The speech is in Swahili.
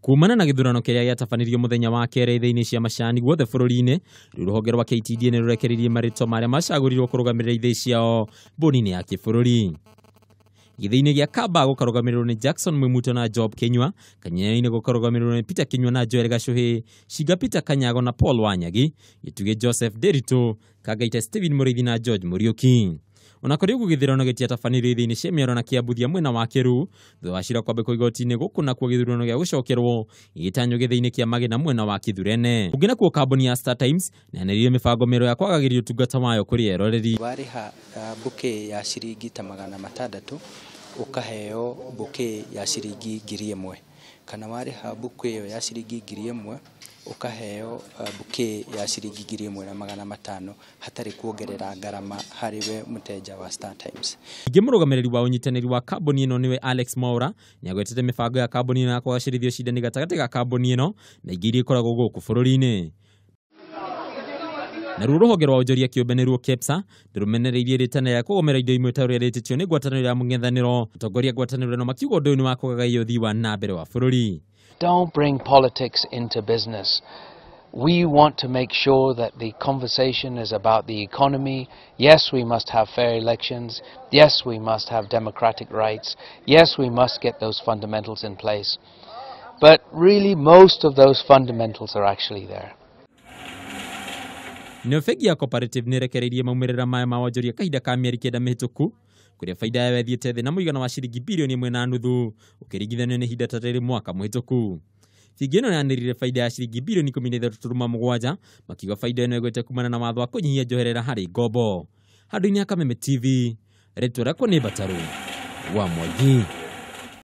Kumana na githurano kiria giatafanirio muthenya wa kere thiini cia macani guothe bururi-ini, ruhonge rwa KTD ni rurekeririe maritwa maria macagurirwo kurugamirira ithii ciao mbuni-ini ya kibururi. Githii-ini gia Kaba gukarugamirwo ni Jackson Mwimuto na Job Kenywa, Kanyanya-ini gukarugamirwo ni Peter Kinywa na Joel Gashuhi, Shiga Peter Kanyago na Paul Wanyagi, Gituge Joseph Derito, Kagaita Steven Murithi na George Muriuki. Ona kuri ugu githurano gitiatafanirio ithii-ini cia Miaro na Kiambuthia mwena wa Kiru, thutha wa cira kwambikwo igoti-ini gukuna kwa githurano gia gucokerwo igitanyo githii-ini kia Magina mwena wa Kithurene. Ungina kwa kambuni ya Star Times neaneririe mibango mero ya kwagagiria utungata wayo kuri eroreri. Wariha buke ya ciringi ta 600 ukaheo buke ya ciringi 1000, kana wariha buke iyo ya ciringi 1000 ukaheo buke ya ciringi 1500 hatari kuongerera ngarama hariwe muteja wa Star Times. Ingi murugamiriri wa unyitaniri wa kambuni ino niwe Alex Maura nyagwetete mibango ya kambuni ino na kwagacirithio cindani gatagati ga kambuni ino na ingiri ikoragwo guku bururi-ini. Na ruhonge rwa ujoria kiumbe niruo KEPSA ndirumenereirie ritana ya kugomera indo imwe ta uria rititio ni ngwataniro ya mung'ethaniro atongoria ngwataniro no makiuga undu ni wa kugagaia uthii wa na mbere wa bururi. Don't bring politics into business. We want to make sure that the conversation is about the economy. Yes, we must have fair elections. Yes, we must have democratic rights. Yes, we must get those fundamentals in place. But really, most of those fundamentals are actually there. Nefegi ya cooperative nirekereirie maumirira maya ma wonjoria kahinda ka mieri 9 mihituku kuria faida yayo yathiete thi na muigana wa ciringi bilioni 1.5 ukiringithanio ni hinda ta riri mwaka muhituku. Bengi ino yanirire faida ya ciringi bilioni 13.7 makiuga faida ino igwete kumana na watho wa kunyihia njoherera hari ngombo. Handu-ini ya Kameme TV, ritwa riakwa ni Bataru wa Mwangi.